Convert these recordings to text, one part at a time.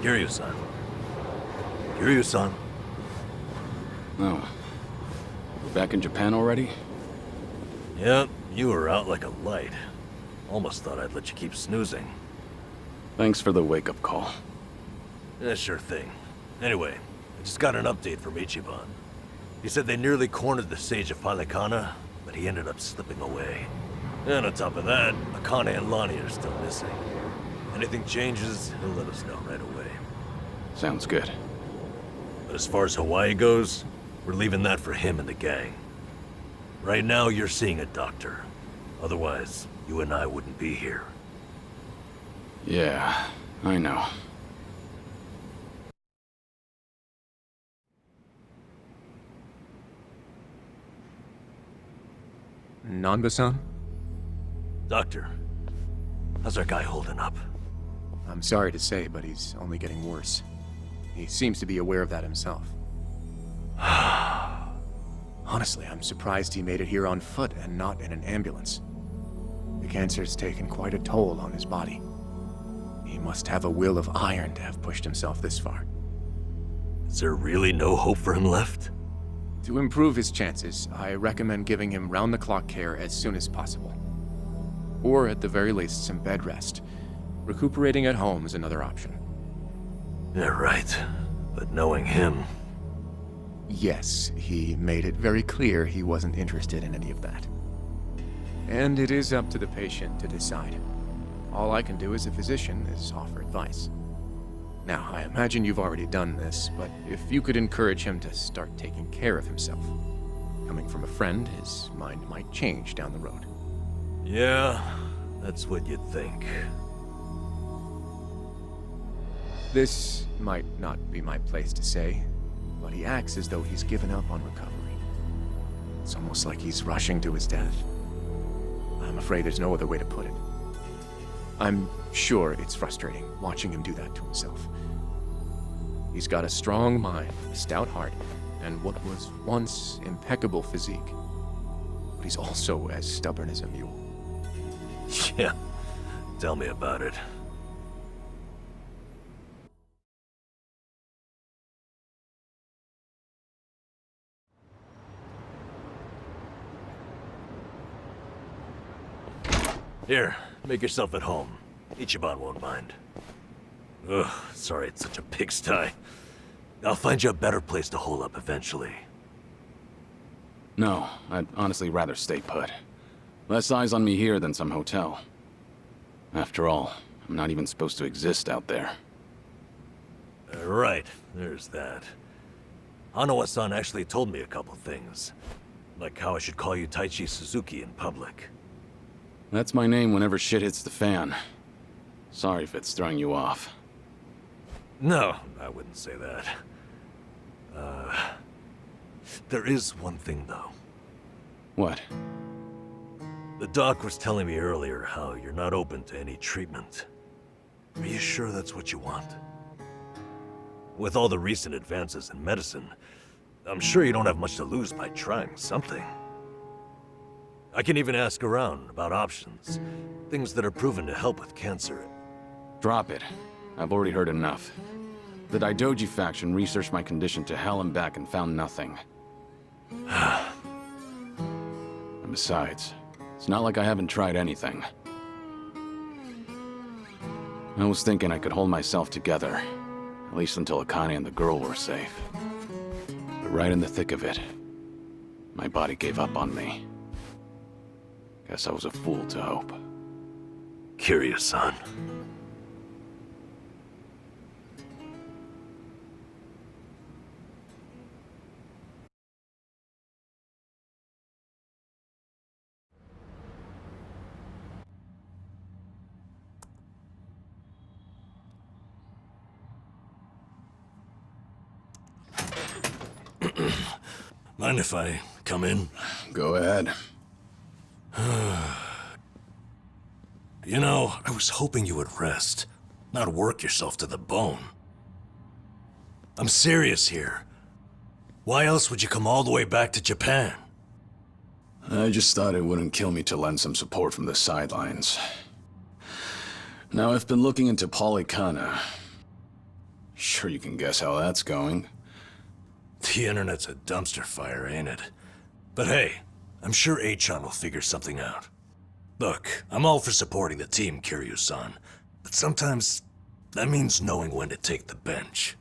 Kiryu-san. Kiryu-san. Oh. We're back in Japan already? Yep, you were out like a light. Almost thought I'd let you keep snoozing. Thanks for the wake-up call. Yeah, sure thing. Anyway, I just got an update from Ichiban. He said they nearly cornered the Sage of Palikana, but he ended up slipping away. And on top of that, Akane and Lonnie are still missing. Anything changes, he'll let us know right away. Sounds good. But as far as Hawaii goes, we're leaving that for him and the gang. Right now, you're seeing a doctor. Otherwise, you and I wouldn't be here. Yeah, I know. Nanba-san? Doctor, how's our guy holding up? I'm sorry to say, but he's only getting worse. He seems to be aware of that himself. Honestly, I'm surprised he made it here on foot and not in an ambulance. The cancer's taken quite a toll on his body. He must have a will of iron to have pushed himself this far. Is there really no hope for him left? To improve his chances, I recommend giving him round-the-clock care as soon as possible. Or at the very least, some bed rest. Recuperating at home is another option. Yeah, right. But knowing him... Yes, he made it very clear he wasn't interested in any of that. And it is up to the patient to decide. All I can do as a physician is offer advice. Now, I imagine you've already done this, but if you could encourage him to start taking care of himself. Coming from a friend, his mind might change down the road. Yeah, that's what you'd think. This might not be my place to say, but he acts as though he's given up on recovery. It's almost like he's rushing to his death. I'm afraid there's no other way to put it. I'm sure it's frustrating watching him do that to himself. He's got a strong mind, a stout heart, and what was once impeccable physique. But he's also as stubborn as a mule. Yeah, tell me about it. Here, make yourself at home. Ichiban won't mind. Ugh, sorry it's such a pigsty. I'll find you a better place to hole up eventually. No, I'd honestly rather stay put. Less eyes on me here than some hotel. After all, I'm not even supposed to exist out there. Right, there's that. Hanawa-san actually told me a couple things. Like how I should call you Taichi Suzuki in public. That's my name whenever shit hits the fan. Sorry if it's throwing you off. No, I wouldn't say that. There is one thing though. What? The doc was telling me earlier how you're not open to any treatment. Are you sure that's what you want? With all the recent advances in medicine, I'm sure you don't have much to lose by trying something. I can even ask around about options. Things that are proven to help with cancer. Drop it. I've already heard enough. The Daidoji faction researched my condition to hell and back and found nothing. And besides, it's not like I haven't tried anything. I was thinking I could hold myself together, at least until Akane and the girl were safe. But right in the thick of it, my body gave up on me. Guess I was a fool to hope. Curious-san. Mind if I come in? Go ahead. You know, I was hoping you would rest, not work yourself to the bone. I'm serious here. Why else would you come all the way back to Japan? I just thought it wouldn't kill me to lend some support from the sidelines. Now, I've been looking into Palikana. Sure you can guess how that's going. The internet's a dumpster fire, ain't it? But hey, I'm sure Achan will figure something out. Look, I'm all for supporting the team, Kiryu-san, but sometimes that means knowing when to take the bench.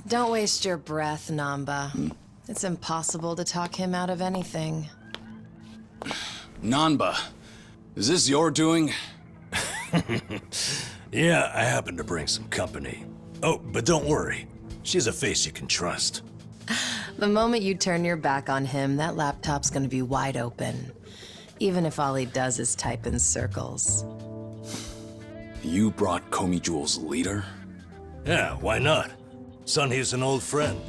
Don't waste your breath, Namba. It's impossible to talk him out of anything. Nanba, is this your doing? Yeah, I happen to bring some company. Oh, but don't worry. She's a face you can trust. The moment you turn your back on him, that laptop's gonna be wide open. Even if all he does is type in circles. You brought Komi Jewel's leader? Yeah, why not? Sunhee's an old friend.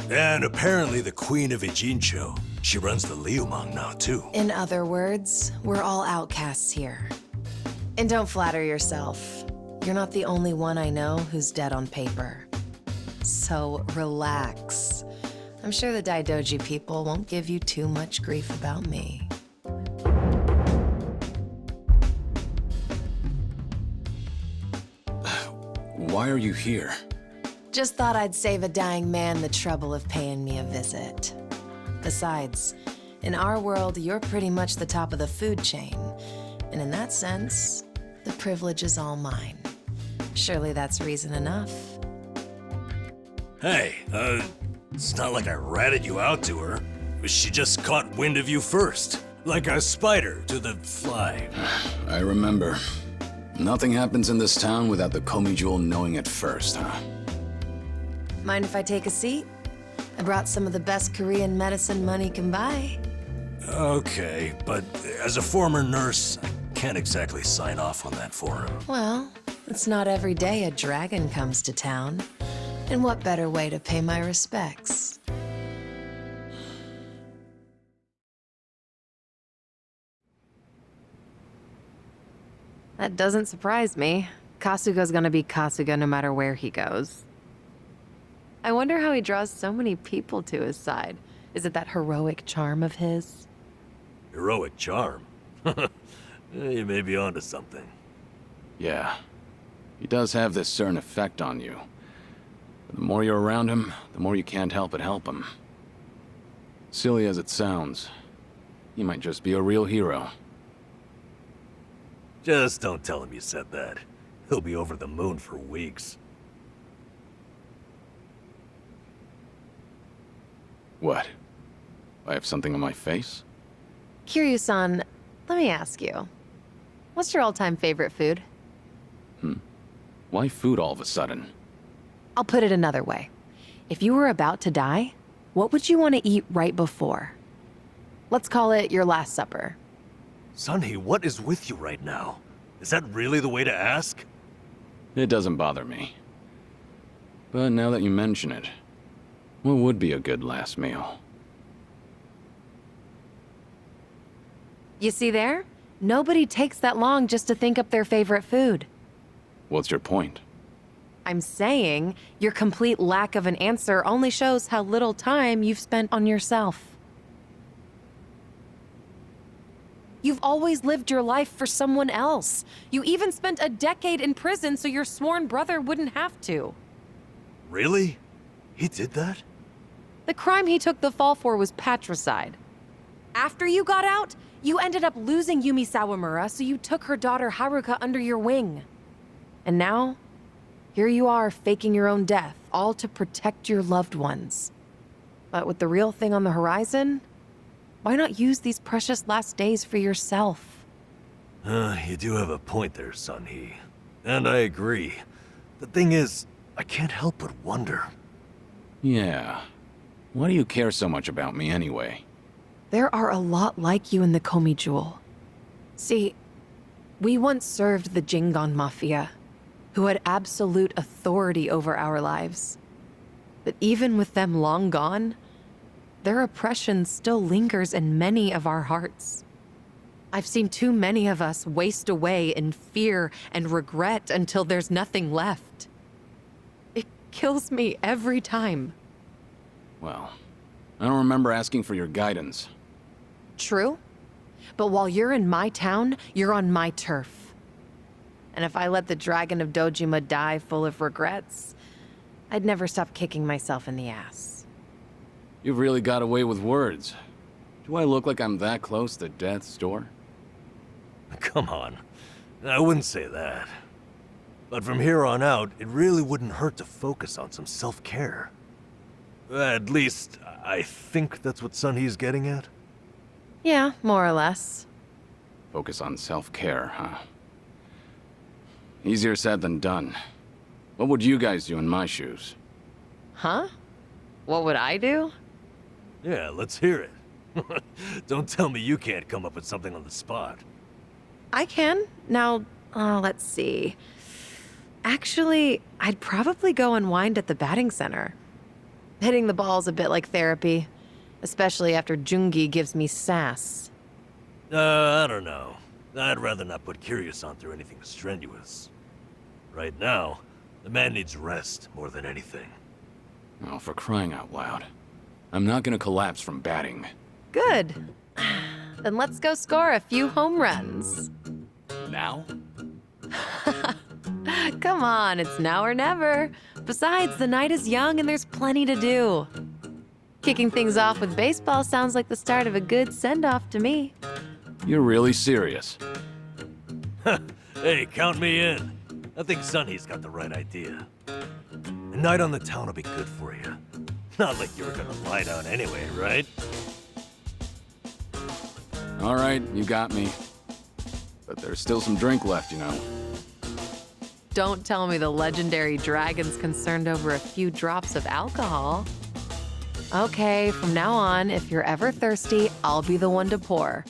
And apparently the Queen of Ijincho. She runs the Liumang now, too. In other words, we're all outcasts here. And don't flatter yourself. You're not the only one I know who's dead on paper. So relax. I'm sure the Daidoji people won't give you too much grief about me. Why are you here? Just thought I'd save a dying man the trouble of paying me a visit. Besides, in our world, you're pretty much the top of the food chain. And in that sense, the privilege is all mine. Surely that's reason enough. Hey, it's not like I ratted you out to her. She just caught wind of you first. Like a spider to the fly. I remember. Nothing happens in this town without the Komi Jewel knowing it first, huh? Mind if I take a seat? I brought some of the best Korean medicine money can buy. Okay, but as a former nurse, I can't exactly sign off on that for him. Well, it's not every day a dragon comes to town. And what better way to pay my respects? That doesn't surprise me. Kasuga's gonna be Kasuga no matter where he goes. I wonder how he draws so many people to his side. Is it that heroic charm of his? Heroic charm? You may be onto something. Yeah. He does have this certain effect on you. But the more you're around him, the more you can't help but help him. Silly as it sounds, he might just be a real hero. Just don't tell him you said that. He'll be over the moon for weeks. What? I have something on my face? Kiryu-san, let me ask you. What's your all-time favorite food? Why food all of a sudden? I'll put it another way. If you were about to die, what would you want to eat right before? Let's call it your last supper. Sunhee, what is with you right now? Is that really the way to ask? It doesn't bother me. But now that you mention it, what would be a good last meal? You see there? Nobody takes that long just to think up their favorite food. What's your point? I'm saying your complete lack of an answer only shows how little time you've spent on yourself. You've always lived your life for someone else. You even spent a decade in prison so your sworn brother wouldn't have to. Really? He did that? The crime he took the fall for was patricide. After you got out, you ended up losing Yumi Sawamura, so you took her daughter Haruka under your wing. And now, here you are faking your own death, all to protect your loved ones. But with the real thing on the horizon, why not use these precious last days for yourself? You do have a point there, Sunhee. And I agree. The thing is, I can't help but wonder. Yeah. Why do you care so much about me anyway? There are a lot like you in the Komi Jewel. See, we once served the Jingon Mafia, who had absolute authority over our lives. But even with them long gone, their oppression still lingers in many of our hearts. I've seen too many of us waste away in fear and regret until there's nothing left. It kills me every time. Well, I don't remember asking for your guidance. True. But while you're in my town, you're on my turf. And if I let the Dragon of Dojima die full of regrets, I'd never stop kicking myself in the ass. You've really got away with words. Do I look like I'm that close to death's door? Come on. I wouldn't say that. But from here on out, it really wouldn't hurt to focus on some self-care. At least, I think that's what Sunhee's getting at. Yeah, more or less. Focus on self-care, huh? Easier said than done. What would you guys do in my shoes? Huh? What would I do? Yeah, let's hear it. Don't tell me you can't come up with something on the spot. I can. Now, let's see. Actually, I'd probably go unwind at the batting center. Hitting the ball's a bit like therapy, especially after Jungi gives me sass. I don't know. I'd rather not put Kiryu-san through anything strenuous. Right now, the man needs rest more than anything. Oh, for crying out loud. I'm not gonna collapse from batting. Good. Then let's go score a few home runs. Now? Come on, it's now or never. Besides, the night is young and there's plenty to do. Kicking things off with baseball sounds like the start of a good send-off to me. You're really serious? Hey, count me in. I think Sunny's got the right idea. A night on the town will be good for you. Not like you were gonna lie down anyway, right? All right, you got me. But there's still some drink left, you know. Don't tell me the legendary dragon's concerned over a few drops of alcohol. Okay, from now on, if you're ever thirsty, I'll be the one to pour.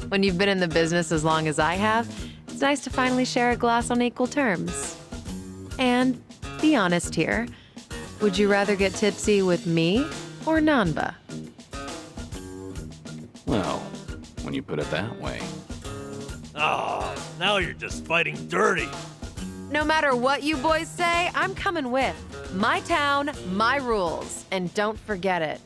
When you've been in the business as long as I have, it's nice to finally share a glass on equal terms. And be honest here, would you rather get tipsy with me or Nanba? Well, when you put it that way. Oh, now you're just fighting dirty. No matter what you boys say, I'm coming with. My town, my rules, and don't forget it.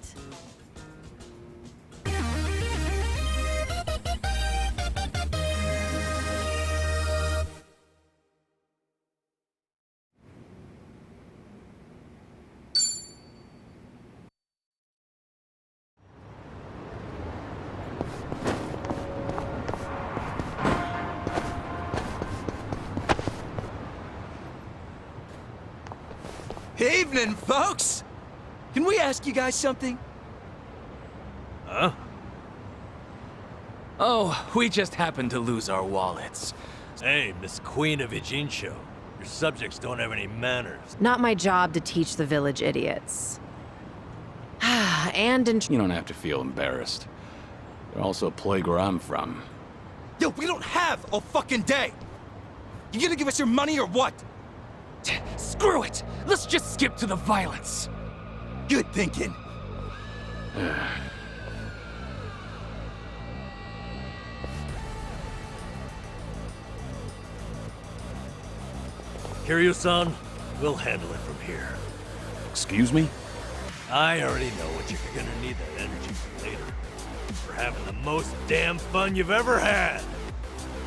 Evening, folks! Can we ask you guys something? Huh? Oh, we just happened to lose our wallets. Hey, Miss Queen of Ijincho. Your subjects don't have any manners. Not my job to teach the village idiots. And in You don't have to feel embarrassed. They're also a plague where I'm from. Yo, we don't have a fucking day! You gonna give us your money or what? Screw it! Let's just skip to the violence! Good thinking. Kiryu-san, we'll handle it from here. Excuse me? I already know what you're gonna need that energy for later. For having the most damn fun you've ever had.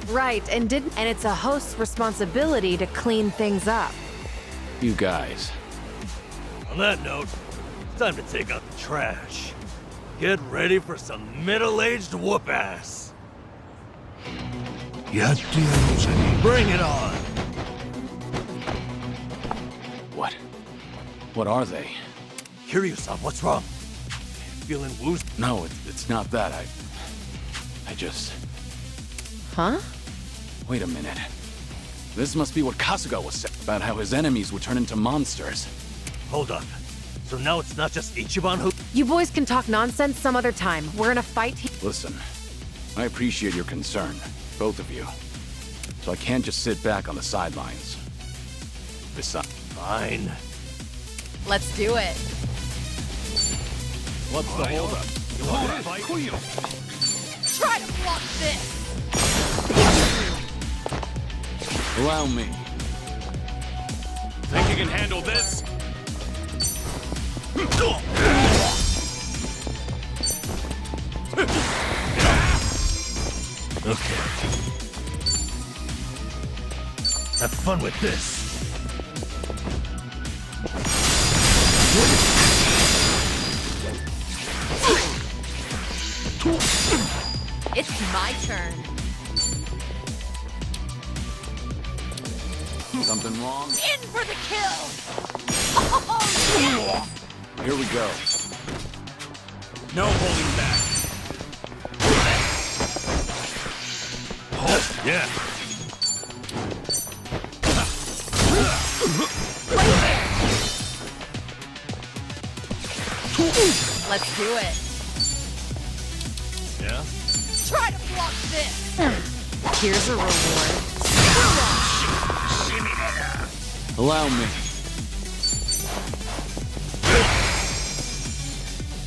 right, and it's a host's responsibility to clean things up. You guys. On that note, it's time to take out the trash. Get ready for some middle-aged whoop-ass. Bring it on! What? What are they? Kiryu-san, what's wrong? Feeling woozy? No, it's not that. I just... Huh? Wait a minute. This must be what Kasuga was saying about how his enemies would turn into monsters. Hold up. So now it's not just Ichiban who... You boys can talk nonsense some other time. We're in a fight Listen, I appreciate your concern, both of you. So I can't just sit back on the sidelines. Besides, Fine. Let's do it. what's the holdup? You want to fight? Try to block this! Allow me. Think you can handle this? Okay. Have fun with this. It's my turn. Something wrong? In for the kill! Oh, yes! Here we go. No holding back. Yeah. Let's do it. Yeah? Try to block this. Here's a reward. Allow me.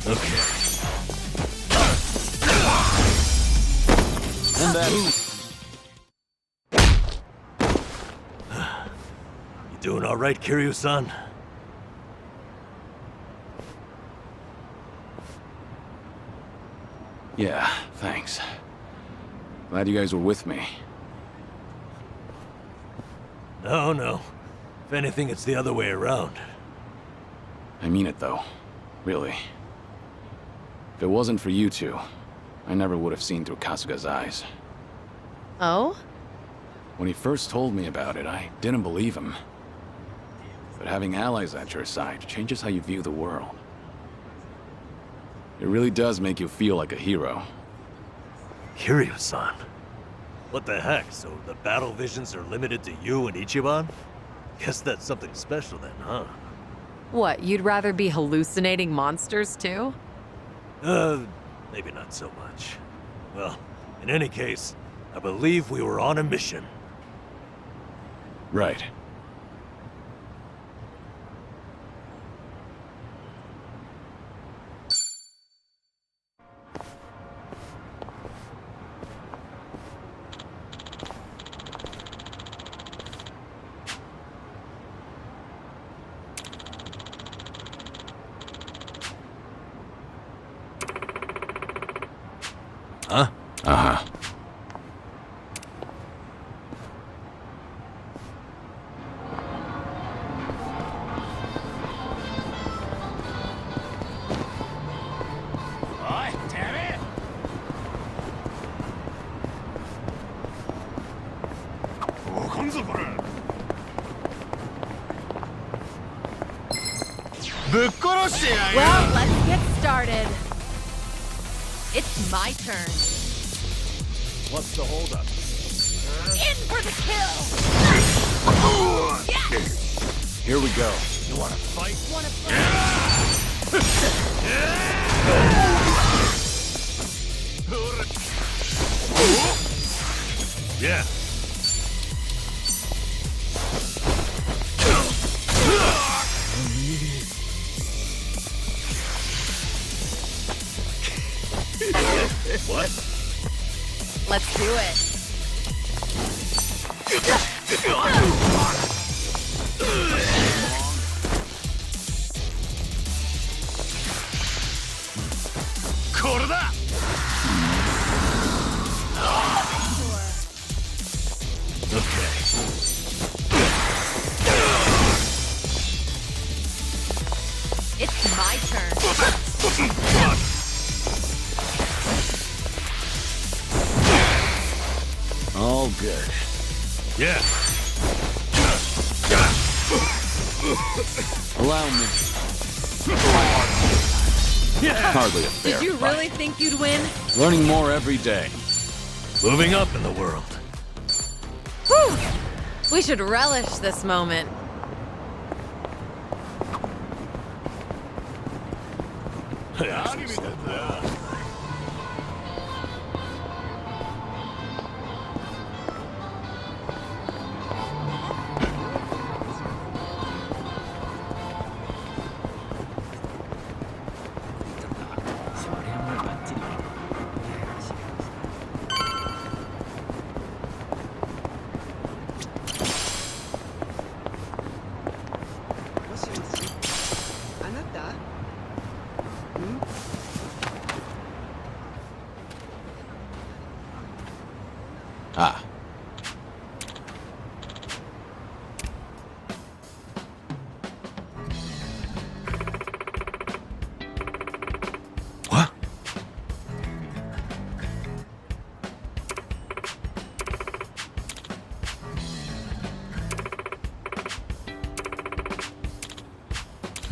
Okay. And that... You doing all right, Kiryu-san? Yeah, thanks. Glad you guys were with me. No. If anything, it's the other way around. I mean it, though. Really. If it wasn't for you two, I never would have seen through Kasuga's eyes. Oh? When he first told me about it, I didn't believe him. But having allies at your side changes how you view the world. It really does make you feel like a hero. Kiryu-san? What the heck? So the battle visions are limited to you and Ichiban? Guess that's something special then, huh? What, you'd rather be hallucinating monsters too? Maybe not so much. Well, in any case, I believe we were on a mission. Right. Huh? Uh-huh. Damn it! Well, let's get started. It's my turn. What's the holdup? In for the kill! Yes! Here we go. You wanna fight? Wanna play? Yeah. What? Let's do it. Okay. It's my turn. All good. Yeah. Allow me. Hardly a fair Did you fight. really think you'd win? Learning more every day. Moving up in the world. Whew! We should relish this moment.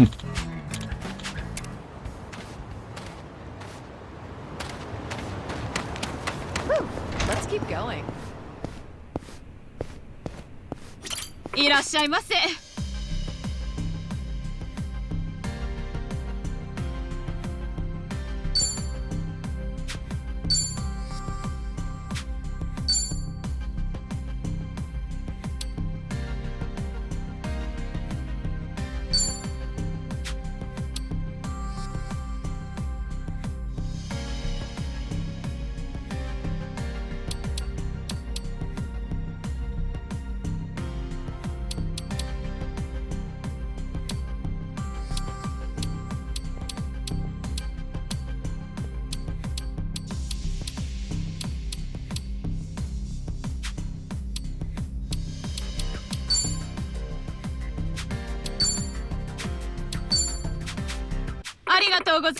Let's keep going. いらっしゃいませ。ありがとうござい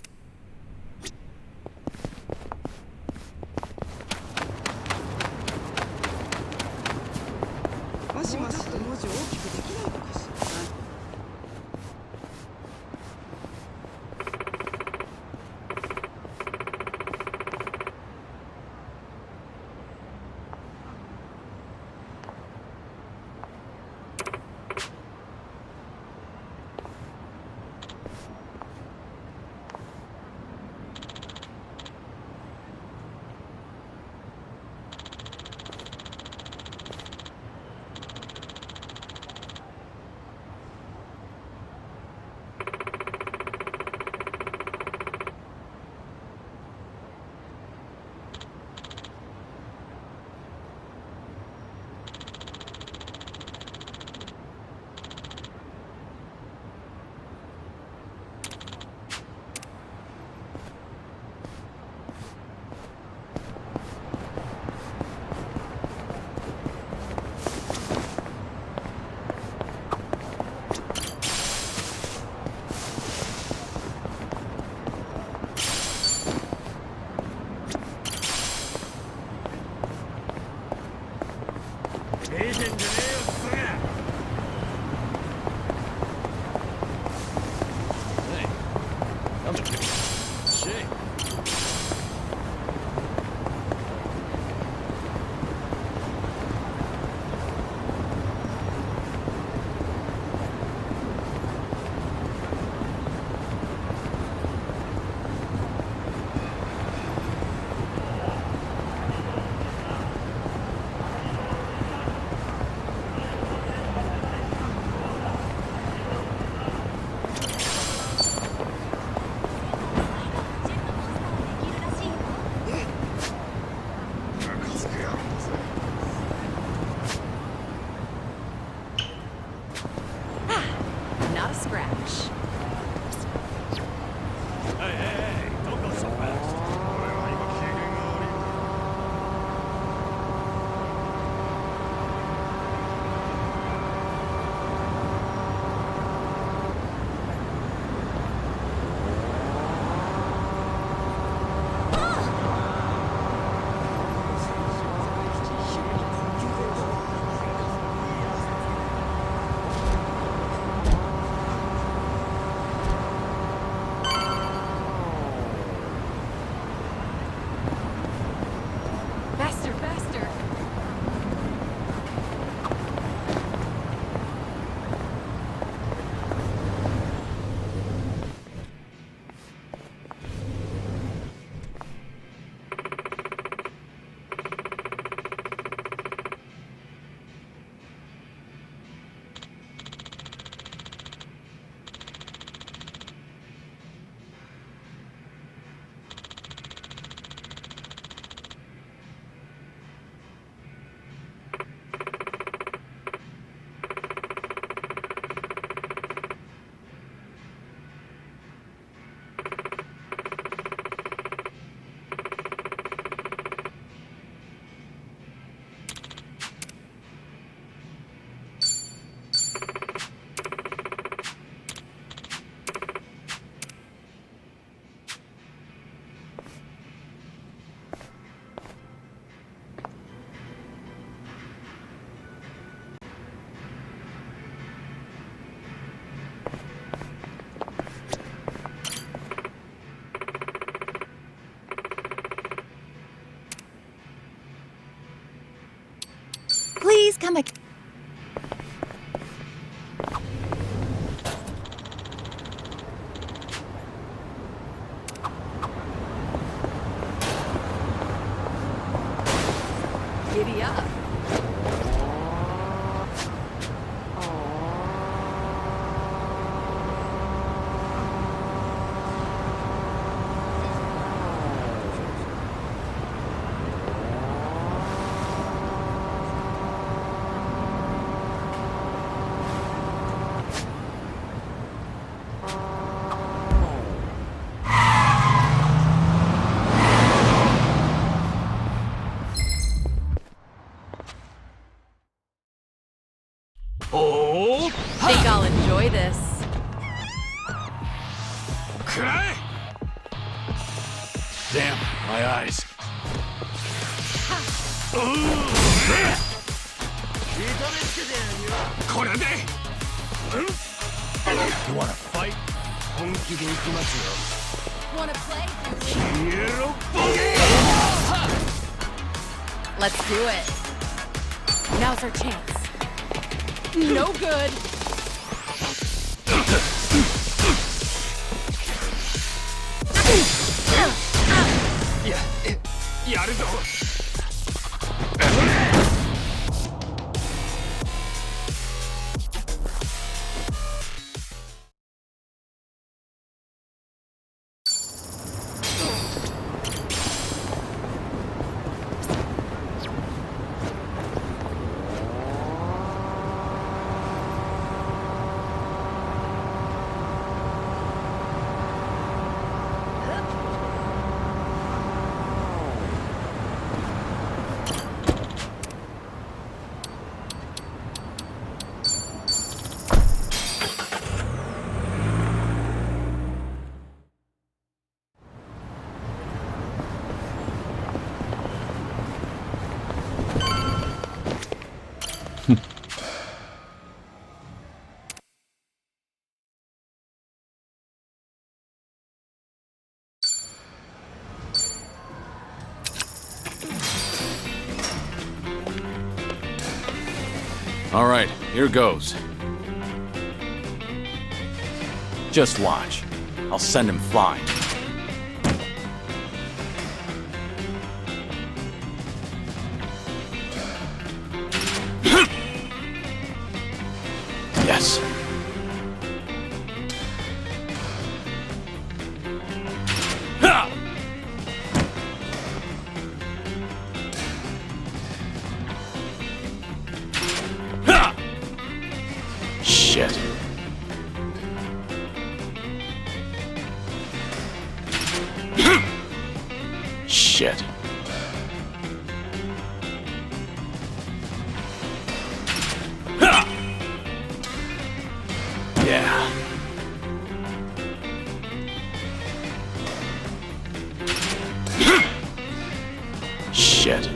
ます。もしもし、文字を大きくできないのかしら。Come back. Giddy up. Oh! Think I'll enjoy this. Cry! Damn, my eyes. You wanna fight? Wanna play? Let's do it. Now's our chance. No good. All right, here goes. Just watch. I'll send him flying. Yes. Shit. Shit. Yeah. Shit.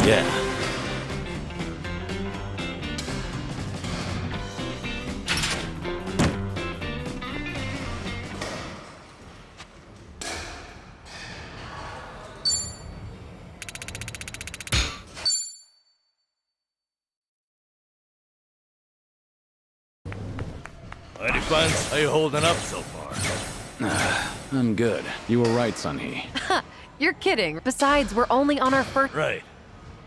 Yeah. Mighty Buns, how you holding up so far? I'm good. You were right, Sunhee. You're kidding. Besides, we're only on our first. Right.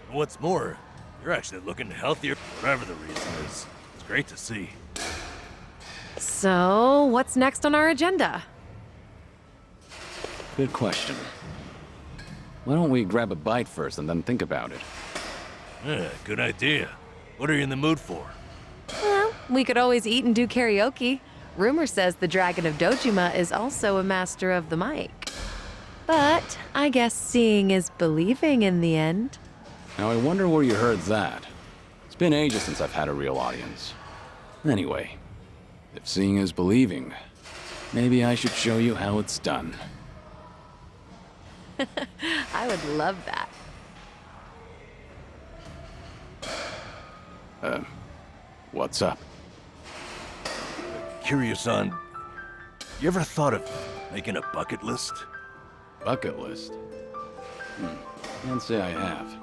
And what's more, you're actually looking healthier, whatever the reason is. It's great to see. So, what's next on our agenda? Good question. Why don't we grab a bite first and then think about it? Yeah, good idea. What are you in the mood for? Well, we could always eat and do karaoke. Rumor says the Dragon of Dojima is also a master of the mic. But I guess seeing is believing in the end. Now I wonder where you heard that. It's been ages since I've had a real audience. Anyway, if seeing is believing, maybe I should show you how it's done. I would love that. What's up? Curious on, you ever thought of making a bucket list? Bucket list? Can't say I have.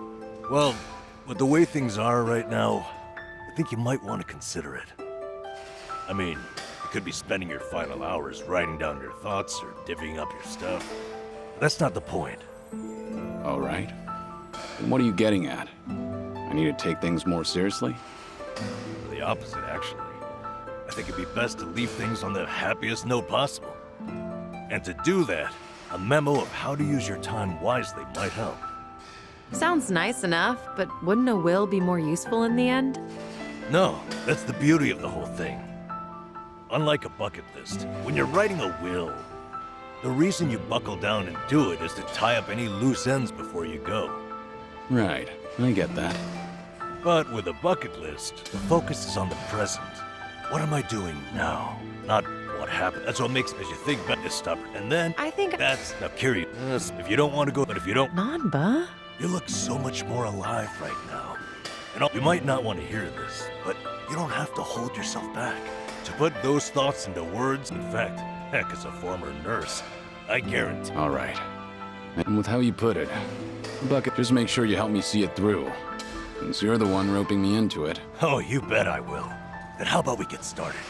Well, with the way things are right now, I think you might want to consider it. I mean, you could be spending your final hours writing down your thoughts or divvying up your stuff. But that's not the point. All right. Then what are you getting at? I need to take things more seriously? The opposite, actually. I think it'd be best to leave things on the happiest note possible. And to do that, a memo of how to use your time wisely might help. Sounds nice enough, but wouldn't a will be more useful in the end? No, that's the beauty of the whole thing. Unlike a bucket list, when you're writing a will, the reason you buckle down and do it is to tie up any loose ends before you go. Right, I get that. But with a bucket list, the focus is on the present. What am I doing now? Not what happened. That's what makes as you think back is stubborn. And then I think... that's now curious. If you don't want to go, but if you don't, Nanba? you look so much more alive right now. And you might not want to hear this, but you don't have to hold yourself back. To put those thoughts into words, in fact, heck, as a former nurse, I guarantee. All right. And with how you put it, Bucket, just make sure you help me see it through. Since you're the one roping me into it. Oh, you bet I will. Then how about we get started?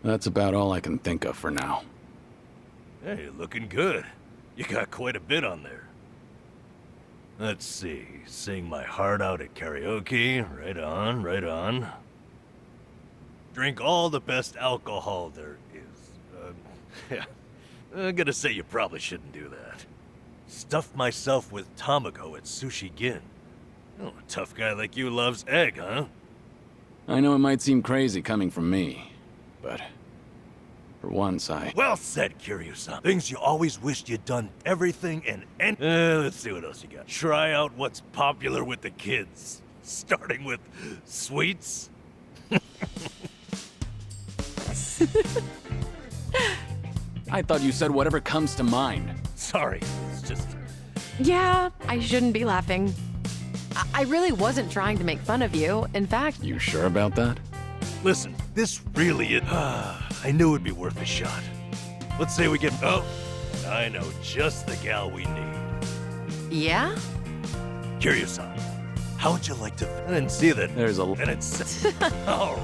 That's about all I can think of for now. Hey, looking good. You got quite a bit on there. Let's see. Sing my heart out at karaoke. Right on, right on. Drink all the best alcohol there is. Yeah. I'm gonna say you probably shouldn't do that. Stuff myself with tamago at Sushi Gin. Oh, a tough guy like you loves egg, huh? I know it might seem crazy coming from me, but for once Well said, Kiryu-san. Things you always wished you'd done everything and let's see what else you got. Try out what's popular with the kids. Starting with sweets. I thought you said whatever comes to mind. Sorry, it's just... Yeah, I shouldn't be laughing. I really wasn't trying to make fun of you. In fact, You sure about that? Listen, this really is... I knew it'd be worth a shot. Let's say we get... Oh, I know just the gal we need. yeah? Kiryu-san, how would you like to... And see that... There's a... And it's... Oh,